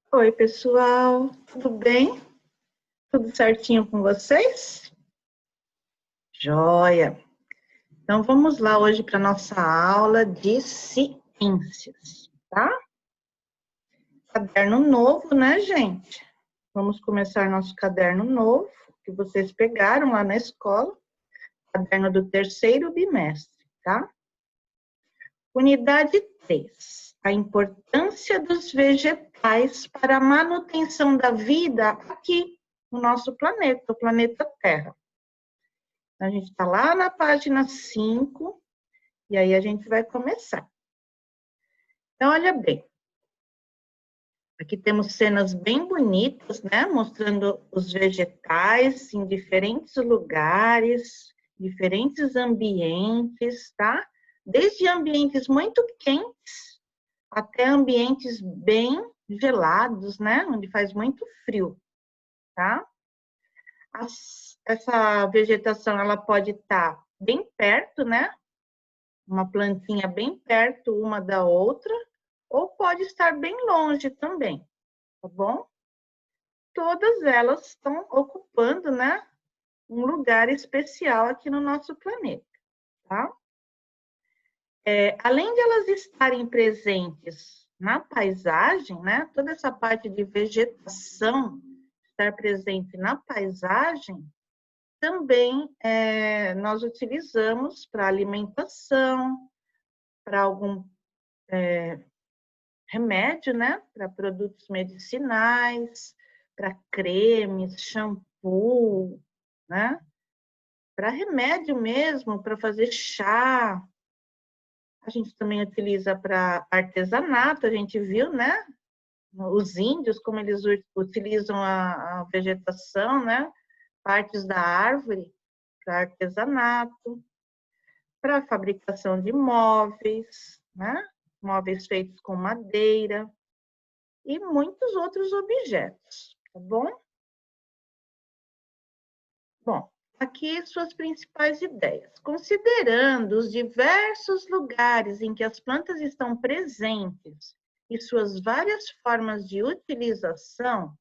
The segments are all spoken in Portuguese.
Oi, pessoal, tudo bem? Tudo certinho com vocês? Joia! Então vamos lá hoje para nossa aula de ciências, tá? Caderno novo, né, gente? Vamos começar nosso caderno novo, que vocês pegaram lá na escola, caderno do terceiro bimestre, tá? Unidade 3. A importância dos vegetais para a manutenção da vida aqui no nosso planeta, o planeta Terra. A gente está lá na página 5, e aí a gente vai começar. Então, olha bem. Aqui temos cenas bem bonitas, né? Mostrando os vegetais em diferentes lugares, diferentes ambientes, tá? Desde ambientes muito quentes até ambientes bem gelados, né? Onde faz muito frio, tá? Essa vegetação, ela pode estar bem perto, né? Uma plantinha bem perto uma da outra, ou pode estar bem longe também, tá bom? Todas elas estão ocupando, né, um lugar especial aqui no nosso planeta, tá? Além de elas estarem presentes na paisagem, né, toda essa parte de vegetação estar presente na paisagem, também nós utilizamos para alimentação, para algum remédio, né? Para produtos medicinais, para cremes, shampoo, né? Para remédio mesmo, para fazer chá. A gente também utiliza para artesanato, a gente viu, né? Os índios, como eles utilizam a vegetação, né? Partes da árvore para artesanato, para fabricação de móveis, né? Móveis feitos com madeira, e muitos outros objetos, tá bom? Bom, aqui suas principais ideias. Considerando os diversos lugares em que as plantas estão presentes e suas várias formas de utilização,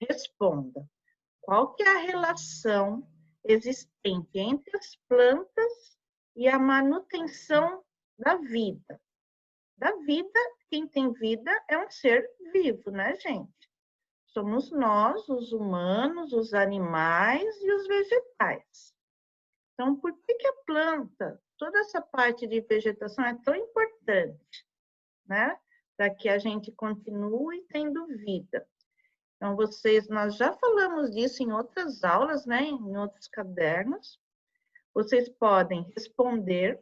responda: qual que é a relação existente entre as plantas e a manutenção da vida? Da vida, quem tem vida é um ser vivo, né, gente? Somos nós, os humanos, os animais e os vegetais. Então, por que a planta, toda essa parte de vegetação é tão importante, né? Para que a gente continue tendo vida. Então, nós já falamos disso em outras aulas, né? Em outros cadernos. Vocês podem responder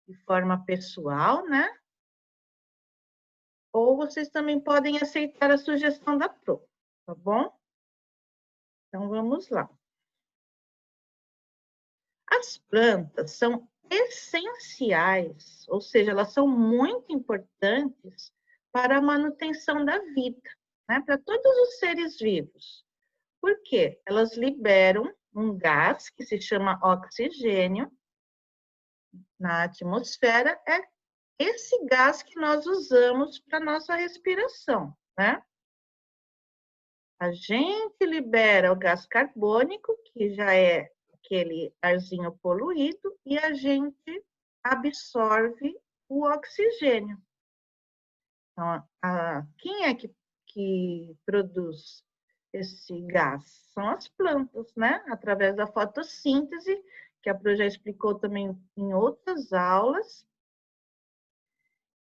de forma pessoal, né? Ou vocês também podem aceitar a sugestão da Pro, tá bom? Então, vamos lá. As plantas são essenciais, ou seja, elas são muito importantes para a manutenção da vida, né? Para todos os seres vivos. Por quê? Elas liberam um gás que se chama oxigênio na atmosfera, é esse gás que nós usamos para nossa respiração, né? A gente libera o gás carbônico, que já é aquele arzinho poluído, e a gente absorve o oxigênio. Então, quem é que produz esse gás? São as plantas, né? Através da fotossíntese, que a Pro já explicou também em outras aulas.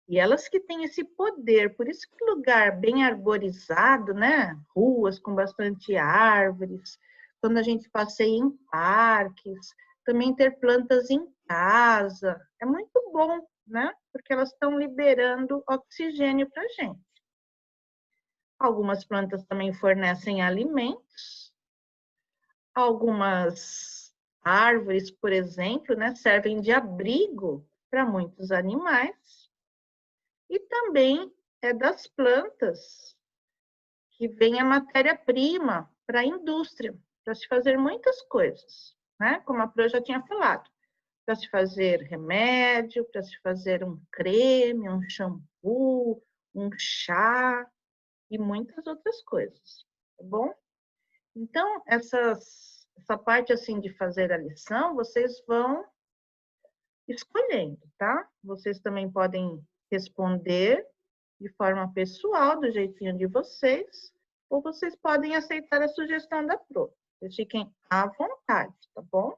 E elas que têm esse poder, por isso que lugar bem arborizado, né? Ruas com bastante árvores, quando a gente passeia em parques, também ter plantas em casa, é muito bom, né? Porque elas estão liberando oxigênio para a gente. Algumas plantas também fornecem alimentos, algumas árvores, por exemplo, né, servem de abrigo para muitos animais. E também é das plantas que vem a matéria-prima para a indústria, para se fazer muitas coisas, né? Como a Pro já tinha falado, para se fazer remédio, para se fazer um creme, um shampoo, um chá, e muitas outras coisas, tá bom? Então, essa parte assim de fazer a lição, vocês vão escolhendo, tá? Vocês também podem responder de forma pessoal, do jeitinho de vocês, ou vocês podem aceitar a sugestão da prof. Vocês fiquem à vontade, tá bom?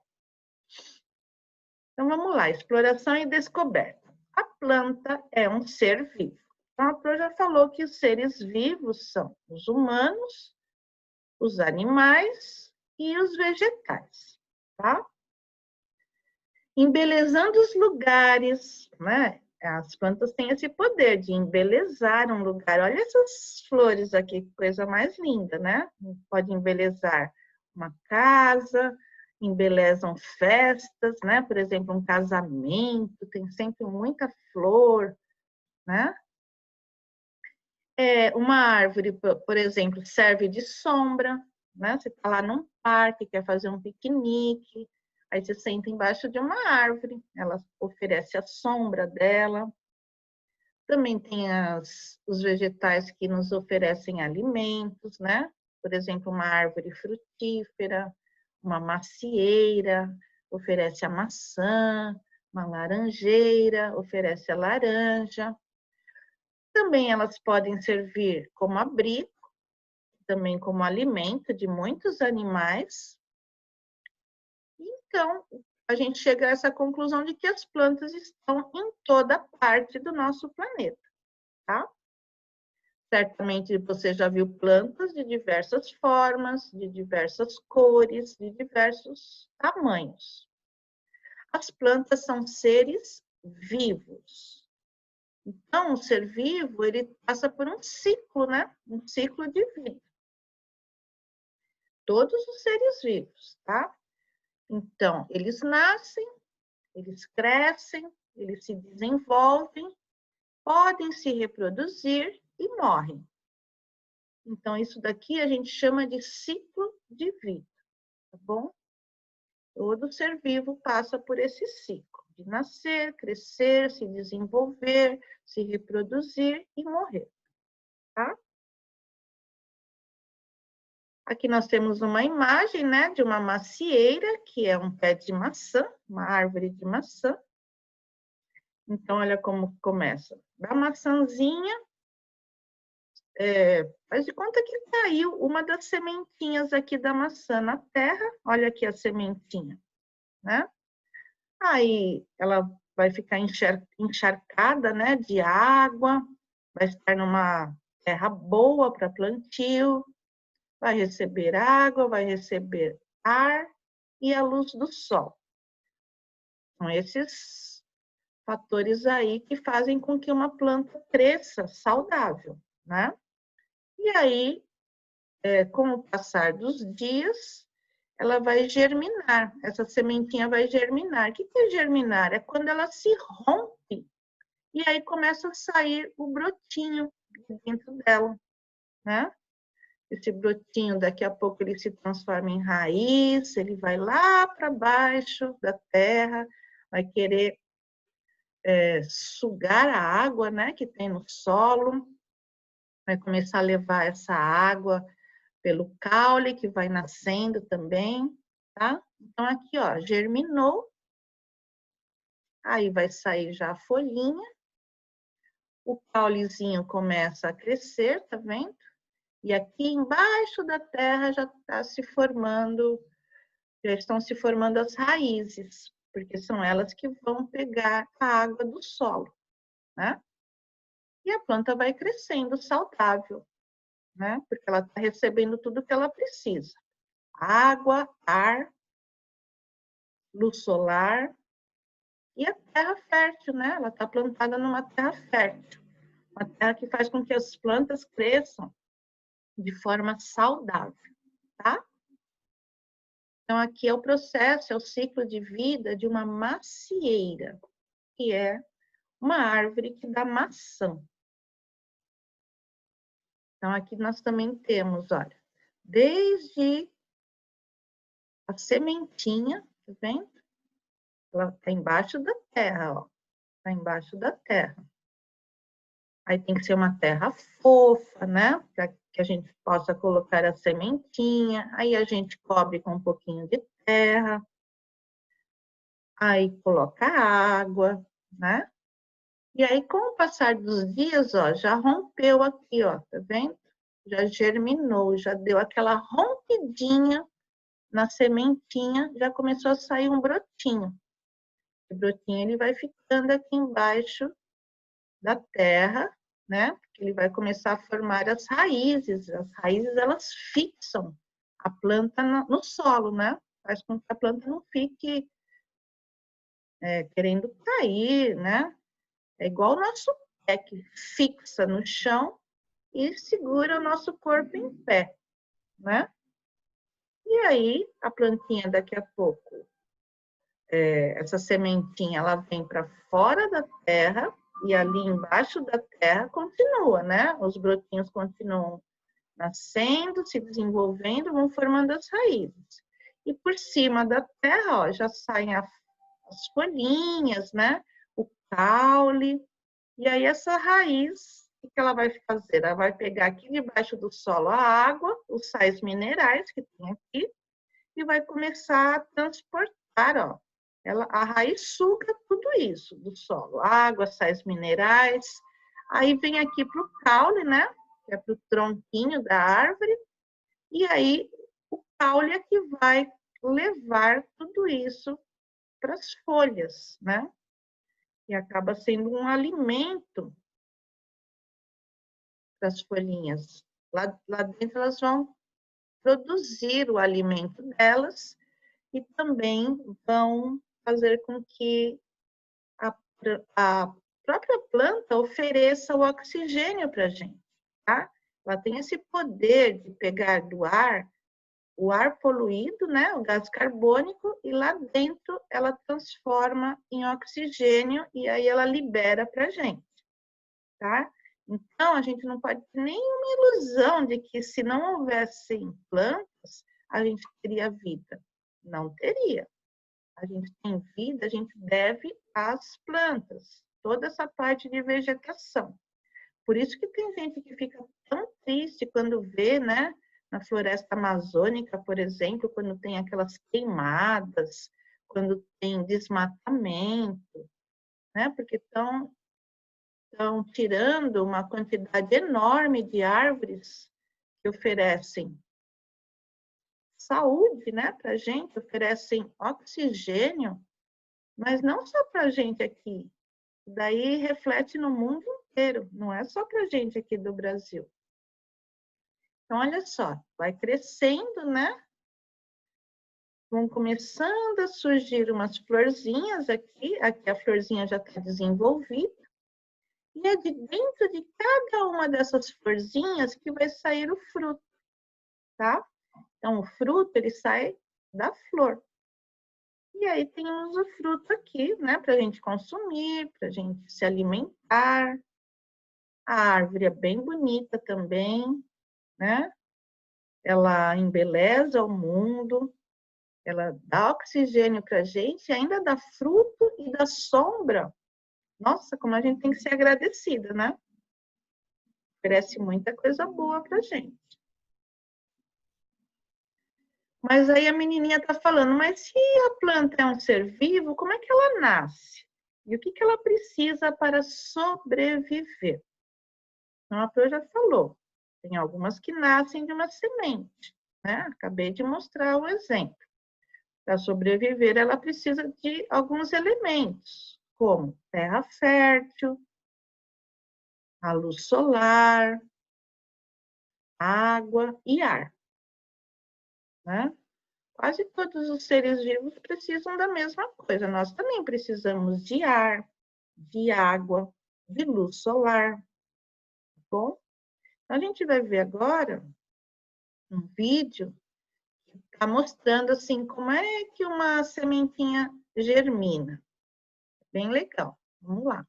Então, vamos lá. Exploração e descoberta. A planta é um ser vivo. Então, a prof já falou que os seres vivos são os humanos, os animais e os vegetais, tá? Embelezando os lugares, né? As plantas têm esse poder de embelezar um lugar. Olha essas flores aqui, que coisa mais linda, né? Pode embelezar uma casa, embelezam festas, né? Por exemplo, um casamento, tem sempre muita flor, né? Uma árvore, por exemplo, serve de sombra, né? Você está lá num parque, quer fazer um piquenique, aí você senta embaixo de uma árvore, ela oferece a sombra dela. Também tem os vegetais que nos oferecem alimentos, né? Por exemplo, uma árvore frutífera, uma macieira, oferece a maçã, uma laranjeira, oferece a laranja. Também elas podem servir como abrigo, também como alimento de muitos animais. Então, a gente chega a essa conclusão de que as plantas estão em toda parte do nosso planeta, tá? Certamente você já viu plantas de diversas formas, de diversas cores, de diversos tamanhos. As plantas são seres vivos. Então, o ser vivo, ele passa por um ciclo, né? Um ciclo de vida. Todos os seres vivos, tá? Então, eles nascem, eles crescem, eles se desenvolvem, podem se reproduzir e morrem. Então, isso daqui a gente chama de ciclo de vida, tá bom? Todo ser vivo passa por esse ciclo de nascer, crescer, se desenvolver, se reproduzir e morrer, tá? Aqui nós temos uma imagem, né, de uma macieira, que é um pé de maçã, uma árvore de maçã. Então, olha como começa. Da maçãzinha, faz de conta que caiu uma das sementinhas aqui da maçã na terra. Olha aqui a sementinha, né? Aí ela vai ficar encharcada, né, de água, vai estar numa terra boa para plantio, vai receber água, vai receber ar e a luz do sol. São esses fatores aí que fazem com que uma planta cresça saudável, né? E aí, com o passar dos dias, ela vai germinar, essa sementinha vai germinar. O que é germinar? É quando ela se rompe e aí começa a sair o brotinho dentro dela, né? Esse brotinho, daqui a pouco, ele se transforma em raiz, ele vai lá para baixo da terra, vai querer sugar a água, né, que tem no solo, vai começar a levar essa água pelo caule, que vai nascendo também, tá? Então, aqui, ó, germinou, aí vai sair já a folhinha, o caulezinho começa a crescer, tá vendo? E aqui embaixo da terra já está se formando, já estão se formando as raízes, porque são elas que vão pegar a água do solo, né? E a planta vai crescendo saudável, né? Porque ela está recebendo tudo que ela precisa: água, ar, luz solar e a terra fértil, né? Ela está plantada numa terra fértil, uma terra que faz com que as plantas cresçam de forma saudável, tá? Então, aqui é o processo, é o ciclo de vida de uma macieira, que é uma árvore que dá maçã. Então, aqui nós também temos, olha, desde a sementinha, tá vendo? Ela está embaixo da terra, ó. Está embaixo da terra. Aí tem que ser uma terra fofa, né? Para que a gente possa colocar a sementinha. Aí a gente cobre com um pouquinho de terra. Aí coloca água, né? E aí, com o passar dos dias, ó, já rompeu aqui, ó, tá vendo? Já germinou, já deu aquela rompidinha na sementinha, já começou a sair um brotinho. O brotinho ele vai ficando aqui embaixo da terra, né? Porque ele vai começar a formar as raízes. As raízes elas fixam a planta no solo, né? Faz com que a planta não fique querendo cair, né? É igual o nosso pé que fixa no chão e segura o nosso corpo em pé, né? E aí a plantinha daqui a pouco, essa sementinha, ela vem para fora da terra e ali embaixo da terra continua, né? Os brotinhos continuam nascendo, se desenvolvendo, vão formando as raízes. E por cima da terra, ó, já saem as folhinhas, né? O caule. E aí essa raiz, o que ela vai fazer? Ela vai pegar aqui debaixo do solo a água, os sais minerais que tem aqui, e vai começar a transportar, ó. A raiz suga tudo isso do solo, água, sais minerais. Aí vem aqui para o caule, né? Que é para o tronquinho da árvore. E aí o caule é que vai levar tudo isso para as folhas, né? E acaba sendo um alimento para as folhinhas. Lá dentro elas vão produzir o alimento delas e também vão fazer com que a própria planta ofereça o oxigênio para a gente, tá? Ela tem esse poder de pegar do ar o ar poluído, né, o gás carbônico, e lá dentro ela transforma em oxigênio e aí ela libera para a gente, tá? Então, a gente não pode ter nenhuma ilusão de que se não houvessem plantas, a gente teria vida. Não teria. A gente tem vida, a gente deve às plantas, toda essa parte de vegetação. Por isso que tem gente que fica tão triste quando vê, né, na floresta amazônica, por exemplo, quando tem aquelas queimadas, quando tem desmatamento, né, porque estão tirando uma quantidade enorme de árvores que oferecem saúde, né, para a gente, oferecem oxigênio, mas não só para a gente aqui, daí reflete no mundo inteiro, não é só para a gente aqui do Brasil. Então, olha só, vai crescendo, né? Vão começando a surgir umas florzinhas aqui a florzinha já está desenvolvida, e é de dentro de cada uma dessas florzinhas que vai sair o fruto, tá? Então, o fruto, ele sai da flor. E aí temos o fruto aqui, né, para a gente consumir, para a gente se alimentar. A árvore é bem bonita também, né? Ela embeleza o mundo, ela dá oxigênio para a gente, ainda dá fruto e dá sombra. Nossa, como a gente tem que ser agradecida, né? Oferece muita coisa boa para a gente. Mas aí a menininha está falando, mas se a planta é um ser vivo, como é que ela nasce? E o que ela precisa para sobreviver? Então, a Pro já falou, tem algumas que nascem de uma semente, né? Acabei de mostrar o exemplo. Para sobreviver, ela precisa de alguns elementos, como terra fértil, a luz solar, água e ar, né? Quase todos os seres vivos precisam da mesma coisa. Nós também precisamos de ar, de água, de luz solar, tá bom? A gente vai ver agora um vídeo que está mostrando assim como é que uma sementinha germina. Bem legal. Vamos lá.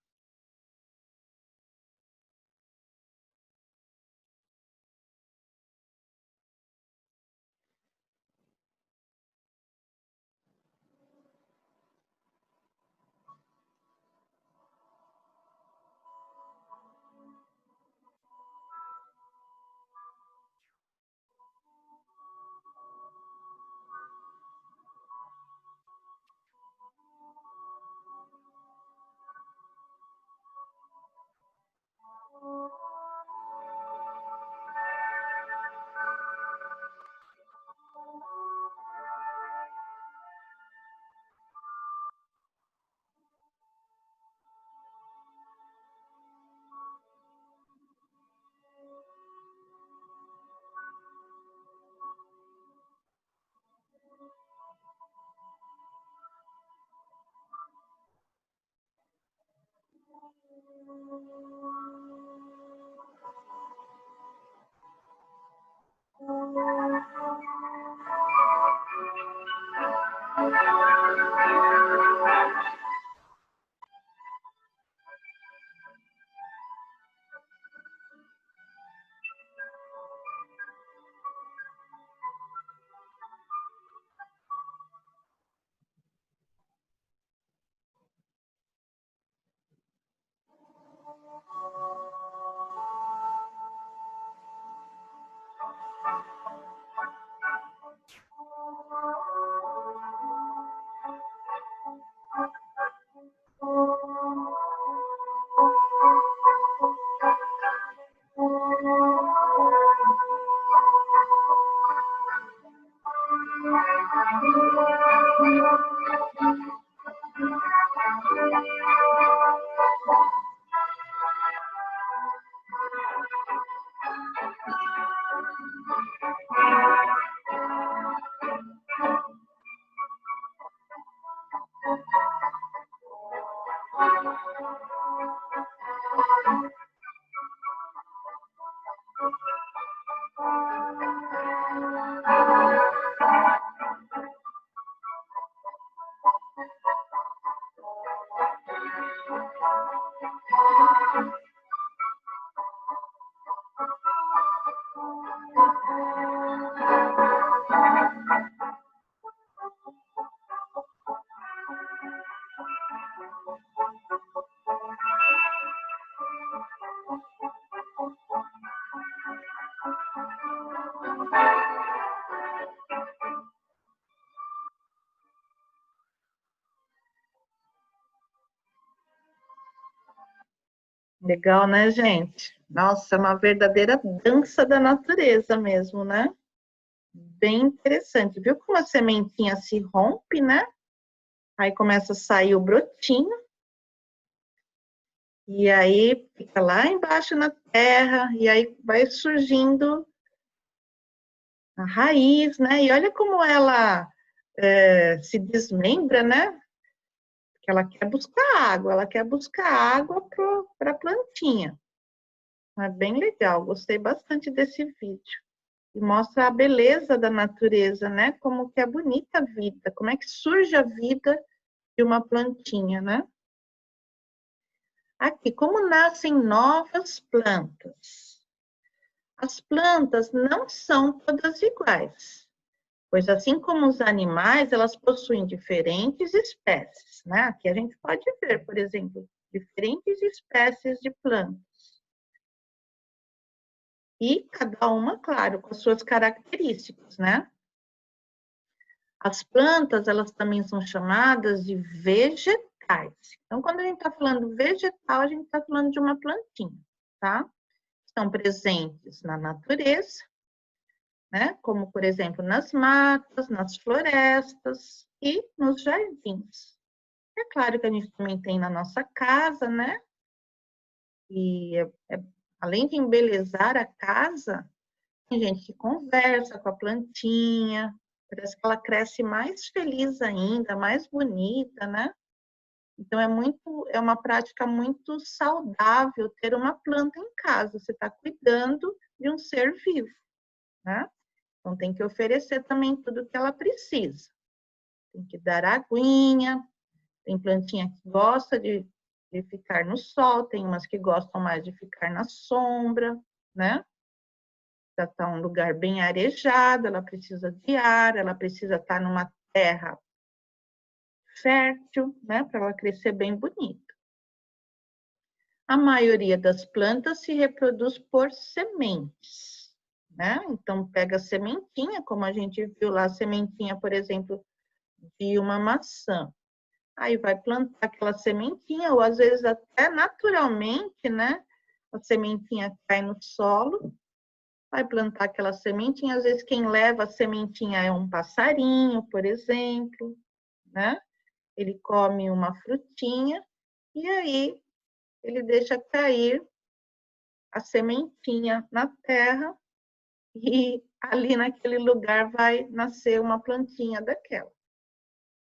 Legal, né, gente? Nossa, é uma verdadeira dança da natureza mesmo, né? Bem interessante. Viu como a sementinha se rompe, né? Aí começa a sair o brotinho. E aí fica lá embaixo na terra. E aí vai surgindo a raiz, né? E olha como ela se desmembra, né? Porque ela quer buscar água para a plantinha. É bem legal, gostei bastante desse vídeo. E mostra a beleza da natureza, né? Como que é bonita a vida, como é que surge a vida de uma plantinha, né? Aqui, como nascem novas plantas? As plantas não são todas iguais, pois assim como os animais, elas possuem diferentes espécies, né? Aqui a gente pode ver, por exemplo, diferentes espécies de plantas. E cada uma, claro, com as suas características, né? As plantas, elas também são chamadas de vegetais. Então, quando a gente está falando vegetal, a gente está falando de uma plantinha, tá? Estão presentes na natureza, né? Como, por exemplo, nas matas, nas florestas e nos jardins. É claro que a gente também tem na nossa casa, né? E além de embelezar a casa, tem gente que conversa com a plantinha, parece que ela cresce mais feliz ainda, mais bonita, né? Então é uma prática muito saudável ter uma planta em casa. Você está cuidando de um ser vivo, né? Então tem que oferecer também tudo que ela precisa. Tem que dar aguinha, tem plantinha que gosta de ficar no sol, tem umas que gostam mais de ficar na sombra, né? Já está um lugar bem arejado, ela precisa de ar, ela precisa estar numa terra fértil, né, para ela crescer bem bonita. A maioria das plantas se reproduz por sementes, né? Então pega a sementinha, como a gente viu lá, a sementinha, por exemplo, de uma maçã. Aí vai plantar aquela sementinha, ou às vezes até naturalmente, né? A sementinha cai no solo, vai plantar aquela sementinha, às vezes quem leva a sementinha é um passarinho, por exemplo, né? Ele come uma frutinha e aí ele deixa cair a sementinha na terra e ali naquele lugar vai nascer uma plantinha daquela.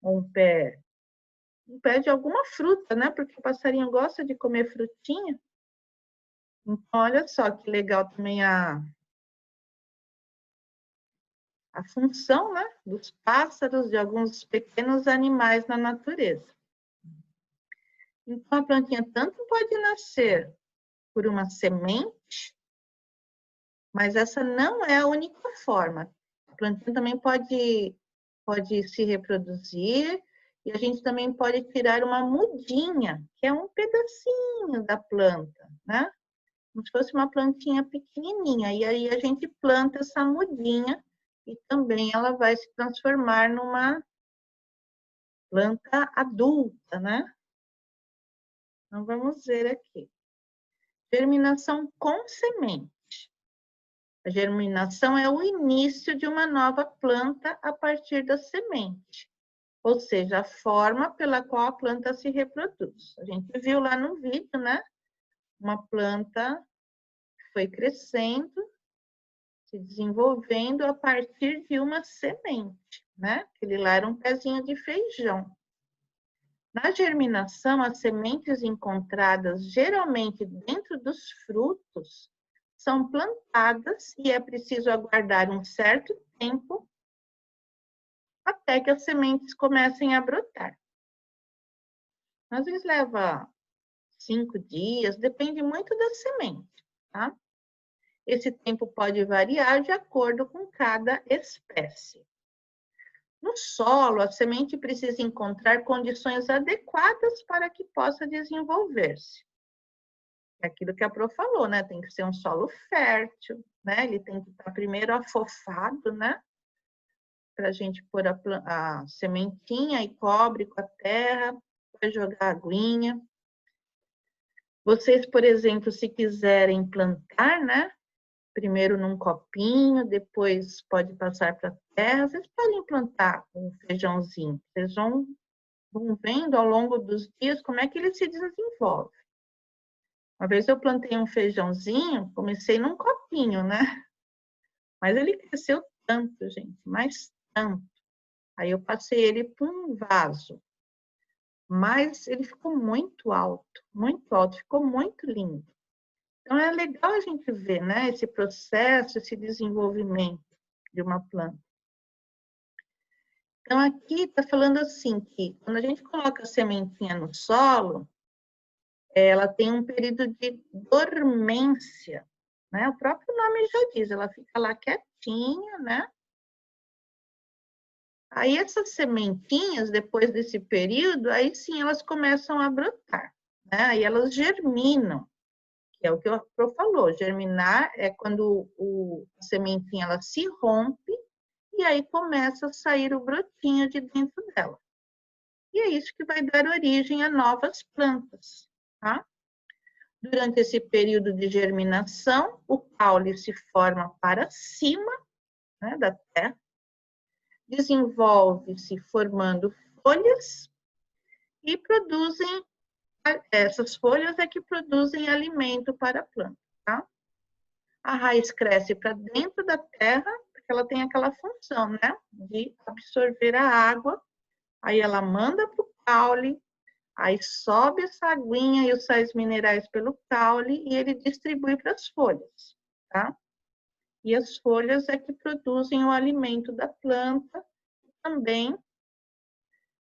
Um pé um pé de alguma fruta, né? Porque o passarinho gosta de comer frutinha. Então, olha só que legal também a função, né, dos pássaros, de alguns pequenos animais na natureza. Então, a plantinha tanto pode nascer por uma semente, mas essa não é a única forma. A plantinha também pode se reproduzir e a gente também pode tirar uma mudinha, que é um pedacinho da planta, né? Como se fosse uma plantinha pequenininha. E aí a gente planta essa mudinha e também ela vai se transformar numa planta adulta, né? Então, vamos ver aqui. Germinação com semente. A germinação é o início de uma nova planta a partir da semente, ou seja, a forma pela qual a planta se reproduz. A gente viu lá no vídeo, né? Uma planta foi crescendo, se desenvolvendo a partir de uma semente, né? Aquele lá era um pezinho de feijão. Na germinação, as sementes encontradas geralmente dentro dos frutos são plantadas e é preciso aguardar um certo tempo até que as sementes comecem a brotar. Às vezes leva 5 dias, depende muito da semente, tá? Esse tempo pode variar de acordo com cada espécie. No solo, a semente precisa encontrar condições adequadas para que possa desenvolver-se. É aquilo que a Pro falou, né? Tem que ser um solo fértil, né? Ele tem que estar primeiro afofado, né? Para a gente pôr a sementinha e cobre com a terra, para jogar aguinha. Vocês, por exemplo, se quiserem plantar, né? Primeiro num copinho, depois pode passar para a terra. Vocês podem plantar um feijãozinho. Vocês vão vendo ao longo dos dias como é que ele se desenvolve. Uma vez eu plantei um feijãozinho, comecei num copinho, né? Mas ele cresceu tanto, gente, mas tanto. Aí eu passei ele para um vaso. Mas ele ficou muito alto, ficou muito lindo. Então é legal a gente ver, né, esse processo, esse desenvolvimento de uma planta. Então aqui está falando assim que quando a gente coloca a sementinha no solo, ela tem um período de dormência, né? O próprio nome já diz, ela fica lá quietinha, né? Aí essas sementinhas, depois desse período, aí sim elas começam a brotar, né? Aí elas germinam, que é o que o Pro falou. Germinar é quando a sementinha ela se rompe e aí começa a sair o brotinho de dentro dela. E é isso que vai dar origem a novas plantas, tá? Durante esse período de germinação, o caule se forma para cima, né, da terra, desenvolve-se formando folhas e produzem, essas folhas é que produzem alimento para a planta, tá? A raiz cresce para dentro da terra, porque ela tem aquela função, né, de absorver a água, aí ela manda para o caule, aí sobe essa aguinha e os sais minerais pelo caule e ele distribui para as folhas, tá? E as folhas é que produzem o alimento da planta, também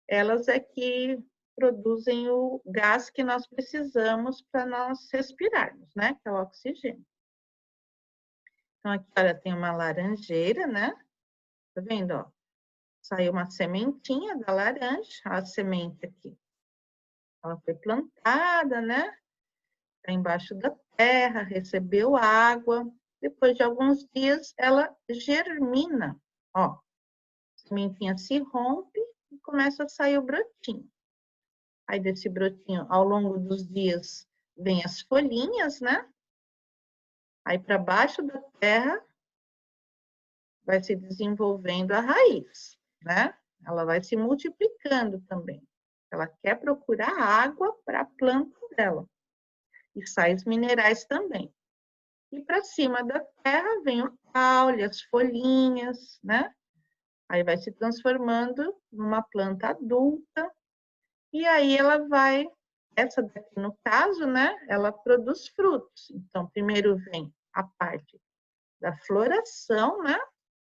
elas é que produzem o gás que nós precisamos para nós respirarmos, né? Que é o oxigênio. Então, aqui, olha, tem uma laranjeira, né? Tá vendo, ó? Saiu uma sementinha da laranja, a semente aqui. Ela foi plantada, né? Tá embaixo da terra, recebeu água. Depois de alguns dias, ela germina, ó. A sementinha se rompe e começa a sair o brotinho. Aí desse brotinho, ao longo dos dias, vem as folhinhas, né? Aí para baixo da terra vai se desenvolvendo a raiz, né? Ela vai se multiplicando também. Ela quer procurar água para a planta dela. E sais minerais também. E para cima da terra vem o caule, as folhinhas, né? Aí vai se transformando numa planta adulta E aí ela vai, essa daqui no caso, né, ela produz frutos. Então, primeiro vem a parte da floração, né,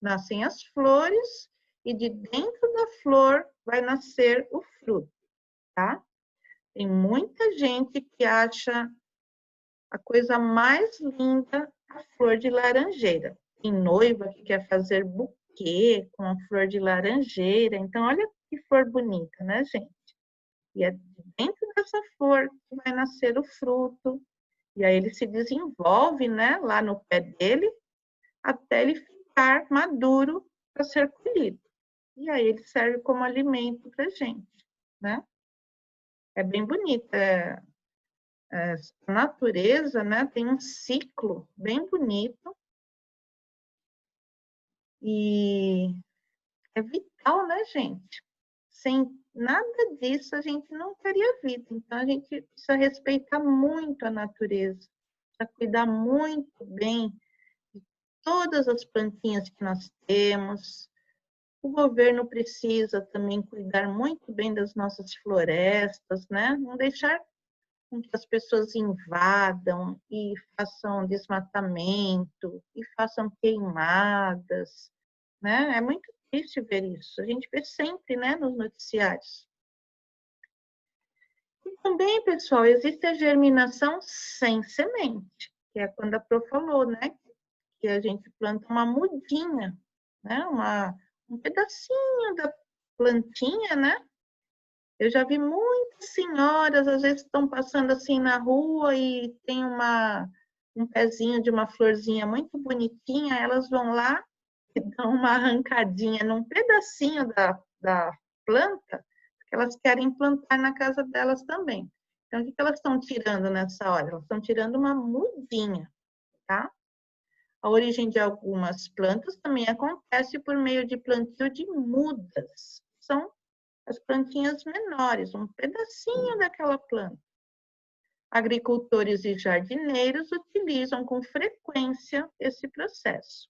nascem as flores e de dentro da flor vai nascer o fruto, tá? Tem muita gente que acha a coisa mais linda a flor de laranjeira. Tem noiva que quer fazer buquê com a flor de laranjeira. Então, olha que flor bonita, né, gente? E é dentro dessa flor que vai nascer o fruto. E aí ele se desenvolve, né, lá no pé dele, até ele ficar maduro para ser colhido. E aí ele serve como alimento para a gente, né? É bem bonito. A natureza, né, tem um ciclo bem bonito e é vital, né, gente? Sem nada disso, a gente não teria vida. Então, a gente precisa respeitar muito a natureza, precisa cuidar muito bem de todas as plantinhas que nós temos. O governo precisa também cuidar muito bem das nossas florestas, né? Não deixar com que as pessoas invadam e façam desmatamento e façam queimadas, né? É muito triste ver isso. A gente vê sempre, né, nos noticiários. E também, pessoal, existe a germinação sem semente, que é quando a Pro falou, né, que a gente planta uma mudinha, né, um pedacinho da plantinha, né? Eu já vi muitas senhoras, às vezes estão passando assim na rua e tem um pezinho de uma florzinha muito bonitinha, elas vão lá e dão uma arrancadinha num pedacinho da planta, porque elas querem plantar na casa delas também. Então, o que elas estão tirando nessa hora? Elas estão tirando uma mudinha, tá? A origem de algumas plantas também acontece por meio de plantio de mudas. São as plantinhas menores, um pedacinho daquela planta. Agricultores e jardineiros utilizam com frequência esse processo.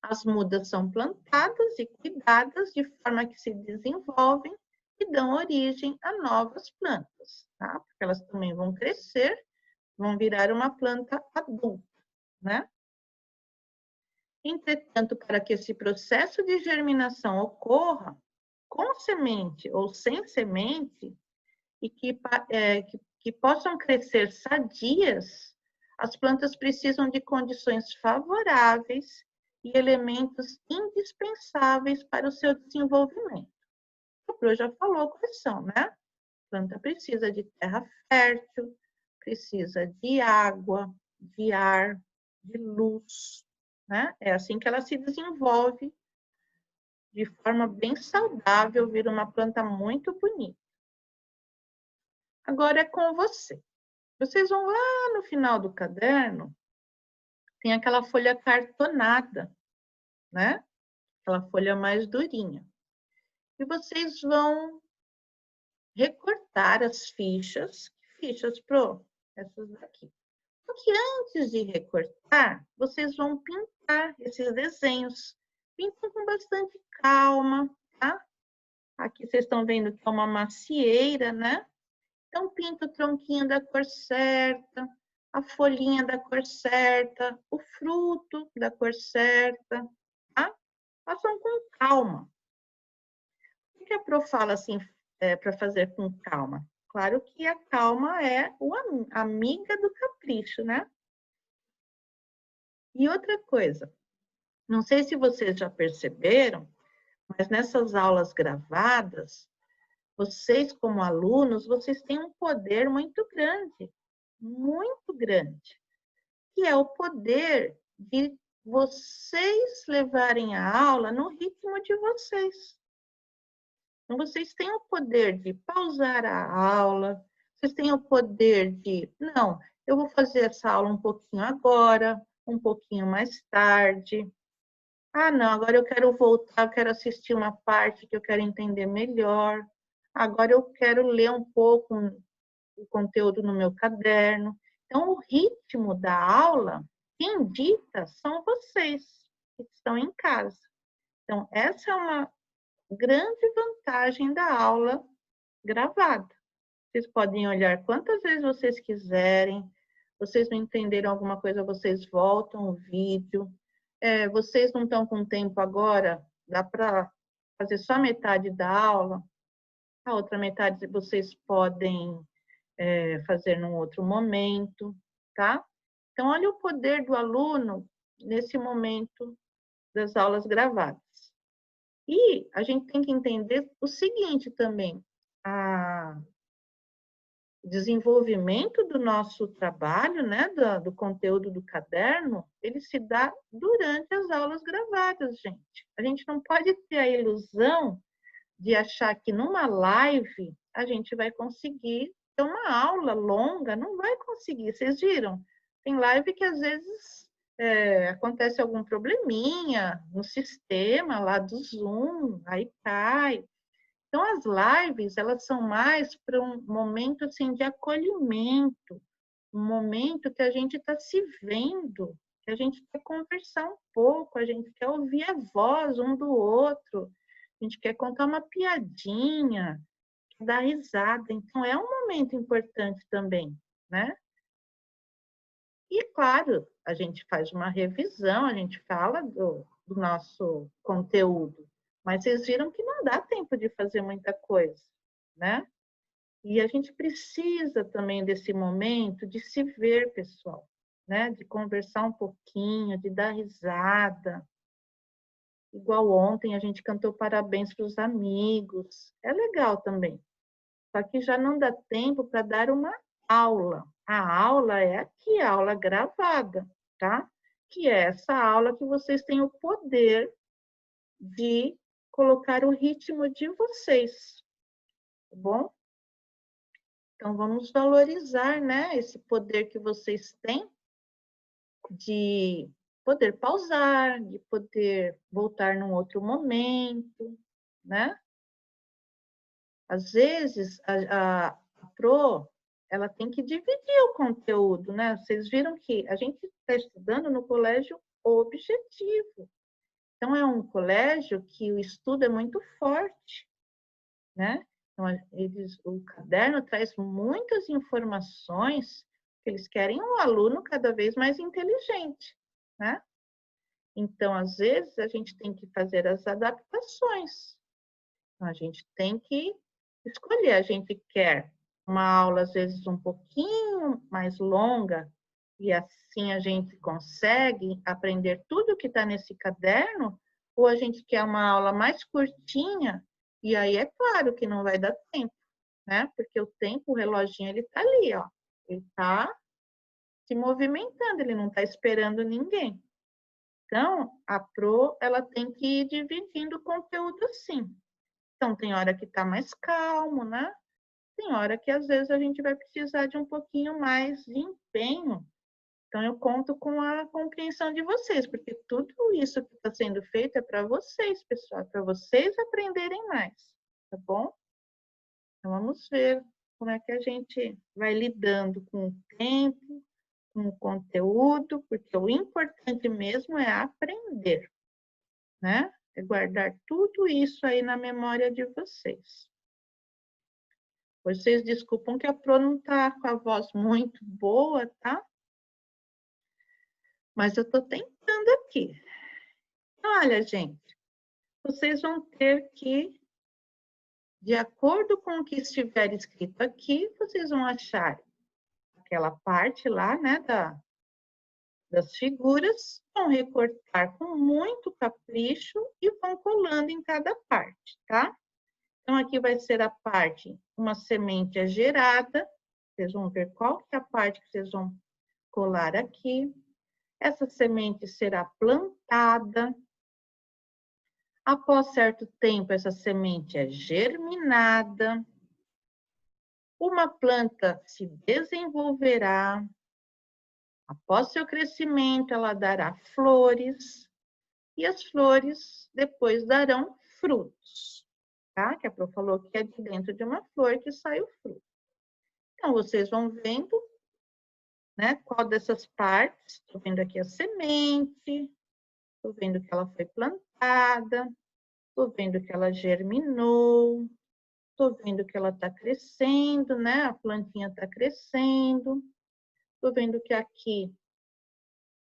As mudas são plantadas e cuidadas de forma que se desenvolvem e dão origem a novas plantas, tá? Porque elas também vão crescer, vão virar uma planta adulta, né? Entretanto, para que esse processo de germinação ocorra, com semente ou sem semente, e que possam crescer sadias, as plantas precisam de condições favoráveis e elementos indispensáveis para o seu desenvolvimento. O Pro já falou quais são, né? A planta precisa de terra fértil, precisa de água, de ar, de luz, né? É assim que ela se desenvolve de forma bem saudável, vira uma planta muito bonita. Agora é com você. Vocês vão lá no final do caderno, tem aquela folha cartonada, né? Aquela folha mais durinha. E vocês vão recortar as fichas. Fichas, Pro? Essas daqui. Porque antes de recortar, vocês vão pintar esses desenhos. Pintem com bastante calma, tá? Aqui vocês estão vendo que é uma macieira, né? Então, pinta o tronquinho da cor certa, a folhinha da cor certa, o fruto da cor certa, tá? Façam com calma. O que a Pro fala assim, para fazer com calma? Claro que a calma é a amiga do capricho, né? E outra coisa, não sei se vocês já perceberam, mas nessas aulas gravadas, vocês como alunos, vocês têm um poder muito grande, que é o poder de vocês levarem a aula no ritmo de vocês. Então, vocês têm o poder de pausar a aula, vocês têm o poder de, não, eu vou fazer essa aula um pouquinho agora, um pouquinho mais tarde. Ah, não, agora eu quero voltar, eu quero assistir uma parte que eu quero entender melhor. Agora eu quero ler um pouco o conteúdo no meu caderno. Então, o ritmo da aula, quem dita são vocês que estão em casa. Então, essa é uma grande vantagem da aula gravada. Vocês podem olhar quantas vezes vocês quiserem. Vocês não entenderam alguma coisa, vocês voltam o vídeo. Vocês não estão com tempo agora, dá para fazer só metade da aula. A outra metade vocês podem fazer num outro momento, tá? Então, olha o poder do aluno nesse momento das aulas gravadas. E a gente tem que entender o seguinte também, o desenvolvimento do nosso trabalho, né, do conteúdo do caderno, ele se dá durante as aulas gravadas, gente. A gente não pode ter a ilusão de achar que numa live a gente vai conseguir ter uma aula longa, não vai conseguir. Vocês viram? Tem live que às vezes acontece algum probleminha no sistema lá do Zoom, aí cai. Então, as lives, elas são mais para um momento assim, de acolhimento, um momento que a gente está se vendo, que a gente quer conversar um pouco, a gente quer ouvir a voz um do outro, a gente quer contar uma piadinha, dar risada. Então, é um momento importante também, né? E, claro, a gente faz uma revisão, a gente fala do nosso conteúdo, mas vocês viram que não dá tempo de fazer muita coisa, né? E a gente precisa também desse momento de se ver, pessoal, né? De conversar um pouquinho, de dar risada. Igual ontem a gente cantou parabéns para os amigos. É legal também. Só que já não dá tempo para dar uma aula. A aula é aqui, a aula gravada, tá? Que é essa aula que vocês têm o poder de colocar o ritmo de vocês, tá bom? Então, vamos valorizar, né, esse poder que vocês têm de poder pausar, de poder voltar num outro momento, né? Às vezes, a Pro, ela tem que dividir o conteúdo, né? Vocês viram que a gente está estudando no colégio objetivo. Então, é um colégio que o estudo é muito forte, né? Então, o caderno traz muitas informações que eles querem um aluno cada vez mais inteligente, né? Então, às vezes, a gente tem que fazer as adaptações. Então, a gente tem que escolher. A gente quer uma aula, às vezes, um pouquinho mais longa, e assim a gente consegue aprender tudo que está nesse caderno, ou a gente quer uma aula mais curtinha, e aí é claro que não vai dar tempo, né? Porque o tempo, o reloginho, ele está ali, ó. Ele está se movimentando, ele não está esperando ninguém. Então, a Pro, ela tem que ir dividindo o conteúdo assim. Então, tem hora que está mais calmo, né? Tem hora que, às vezes, a gente vai precisar de um pouquinho mais de empenho. Então, eu conto com a compreensão de vocês, porque tudo isso que está sendo feito é para vocês, pessoal, para vocês aprenderem mais, tá bom? Então, vamos ver como é que a gente vai lidando com o tempo, com o conteúdo, porque o importante mesmo é aprender, né? É guardar tudo isso aí na memória de vocês. Vocês desculpam que a Pro não está com a voz muito boa, tá? Mas eu estou tentando aqui. Olha, gente, vocês vão ter que, de acordo com o que estiver escrito aqui, vocês vão achar aquela parte lá, né, das figuras, vão recortar com muito capricho e vão colando em cada parte, tá? Então, aqui vai ser a parte, uma semente é gerada, vocês vão ver qual que é a parte que vocês vão colar aqui. Essa semente será plantada. Após certo tempo, essa semente é germinada. Uma planta se desenvolverá. Após seu crescimento, ela dará flores. E as flores depois darão frutos. Tá? Que a Pro falou que é de dentro de uma flor que sai o fruto. Então, vocês vão vendo, né, qual dessas partes. Estou vendo aqui a semente. Estou vendo que ela foi plantada. Estou vendo que ela germinou. Estou vendo que ela está crescendo, né? A plantinha está crescendo. Estou vendo que aqui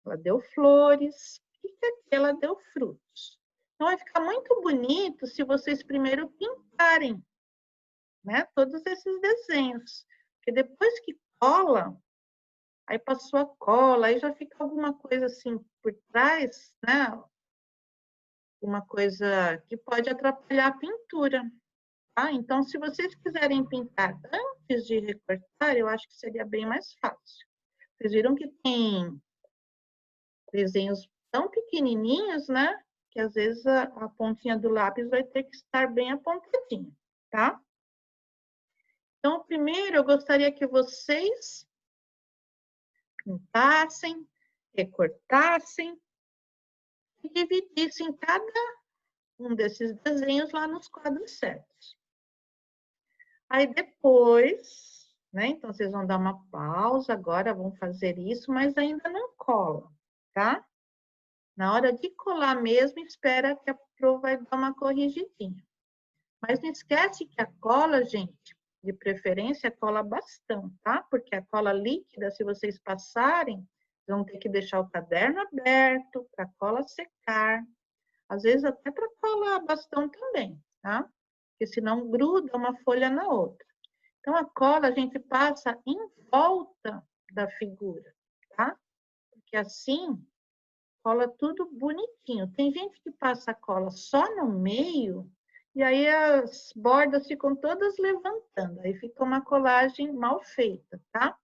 ela deu flores e que aqui ela deu frutos. Então, vai ficar muito bonito se vocês primeiro pintarem, né? Todos esses desenhos. Porque depois que cola, aí passou a cola, aí já fica alguma coisa assim por trás, né? Uma coisa que pode atrapalhar a pintura. Tá? Então, se vocês quiserem pintar antes de recortar, eu acho que seria bem mais fácil. Vocês viram que tem desenhos tão pequenininhos, né? Que às vezes a pontinha do lápis vai ter que estar bem apontadinha, tá? Então, primeiro eu gostaria que vocês pintassem, recortassem e dividissem cada um desses desenhos lá nos quadros certos. Aí depois, né? Então, vocês vão dar uma pausa agora, vão fazer isso, mas ainda não cola, tá? Na hora de colar mesmo, espera que a Pro vai dar uma corrigidinha. Mas não esquece que a cola, gente, de preferência, cola bastante, tá? Porque a cola líquida, se vocês passarem, vão ter que deixar o caderno aberto para a cola secar. Às vezes até para cola bastão também, tá? Porque senão gruda uma folha na outra. Então, a cola a gente passa em volta da figura, tá? Porque assim, cola tudo bonitinho. Tem gente que passa a cola só no meio, e aí as bordas ficam todas levantando. Aí fica uma colagem mal feita, tá?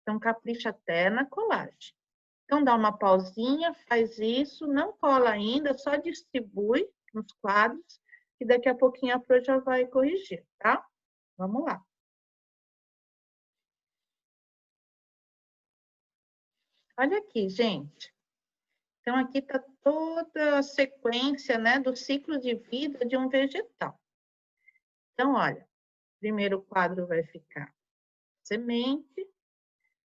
Então, capricha até na colagem. Então, dá uma pausinha, faz isso, não cola ainda, só distribui nos quadros, e daqui a pouquinho a Pro já vai corrigir, tá? Vamos lá. Olha aqui, gente. Então, aqui está toda a sequência, né, do ciclo de vida de um vegetal. Então, olha, primeiro quadro vai ficar semente.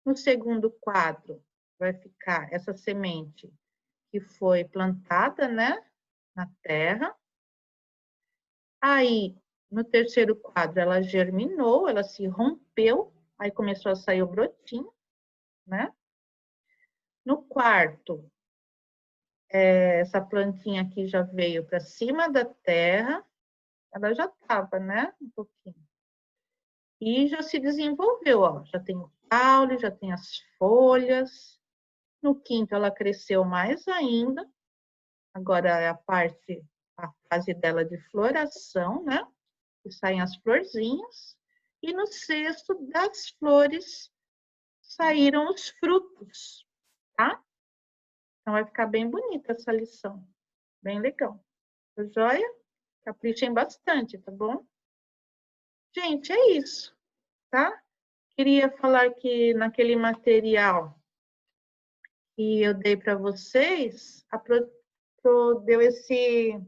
No segundo quadro vai ficar essa semente que foi plantada, né, na terra. Aí, no terceiro quadro, ela germinou, ela se rompeu, aí começou a sair o brotinho, né? No quarto, essa plantinha aqui já veio para cima da terra, ela já estava, né? Um pouquinho. E já se desenvolveu, ó. Já tem o caule, já tem as folhas. No quinto, ela cresceu mais ainda. Agora é a fase dela de floração, né? Que saem as florzinhas. E no sexto, das flores, saíram os frutos, tá? Então, vai ficar bem bonita essa lição. Bem legal. Tá joia? Caprichem bastante, tá bom? Gente, é isso, tá? Queria falar que naquele material que eu dei para vocês, a Pro deu esse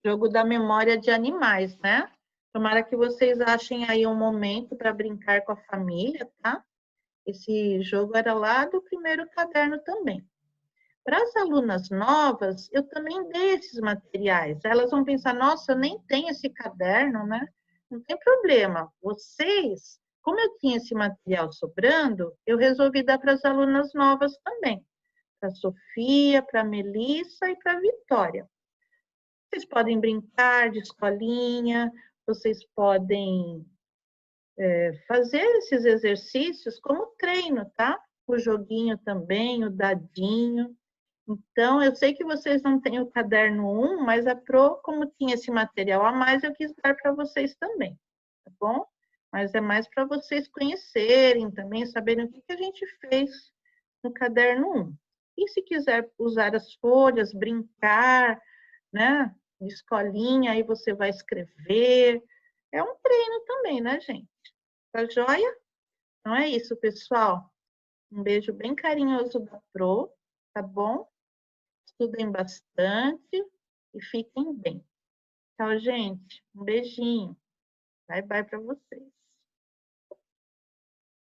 jogo da memória de animais, né? Tomara que vocês achem aí um momento para brincar com a família, tá? Esse jogo era lá do primeiro caderno também. Para as alunas novas, eu também dei esses materiais. Elas vão pensar, nossa, eu nem tenho esse caderno, né? Não tem problema. Vocês, como eu tinha esse material sobrando, eu resolvi dar para as alunas novas também. Para a Sofia, para a Melissa e para a Vitória. Vocês podem brincar de escolinha, vocês podem fazer esses exercícios como treino, tá? O joguinho também, o dadinho. Então, eu sei que vocês não têm o caderno 1, mas a Pro, como tinha esse material a mais, eu quis dar para vocês também, tá bom? Mas é mais para vocês conhecerem também, saberem o que a gente fez no caderno 1. E se quiser usar as folhas, brincar, né? De escolinha, aí você vai escrever. É um treino também, né, gente? Tá joia? Então é isso, pessoal. Um beijo bem carinhoso da Pro, tá bom? Estudem bastante e fiquem bem. Tchau, gente. Um beijinho. Bye, bye para vocês.